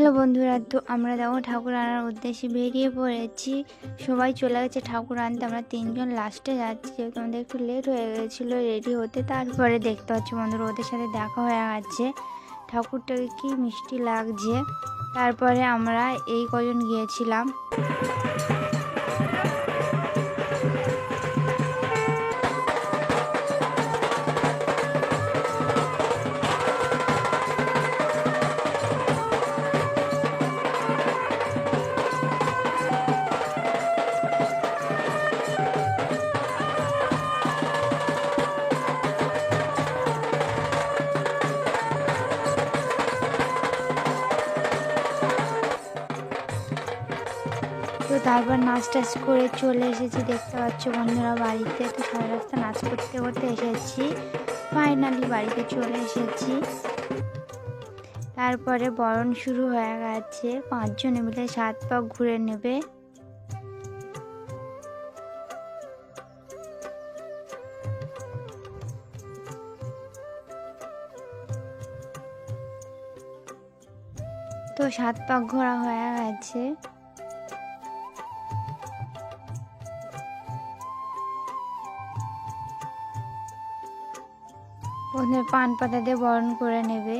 Hello বন্ধুরা, তো আমরা দেখো ঠাকুর আনার উদ্দেশ্যে বেরিয়ে পড়েছি। সবাই চলে গেছে ঠাকুর আনতে, আমরা তিনজন লাস্টে যাচ্ছি যেহেতু আমাদের একটু লেট হয়ে গেছিলো রেডি হতে। তারপরে দেখতে পাচ্ছি বন্ধুরা ওদের সাথে দেখা হয়ে গেছে, ঠাকুরটাকে কি মিষ্টি লাগছে। তারপরে আমরা এই কজন গিয়েছিলাম। তো তারপর নাচ টাচ করে চলে এসেছি, দেখতে পাচ্ছ বন্ধুরা বাড়িতে। তো সারা রাস্তা নাচ করতে করতে এসেছি, ফাইনালি বাড়িতে চলে এসেছি। তারপরে বরণ শুরু হয়ে গেছে, 5 জনে মিলে 7 পাক ঘুরে নেবে। তো 7 পাক ঘোরা হয়ে গেছে। প্রথমে পান পাতা দিয়ে বরণ করে নেবে।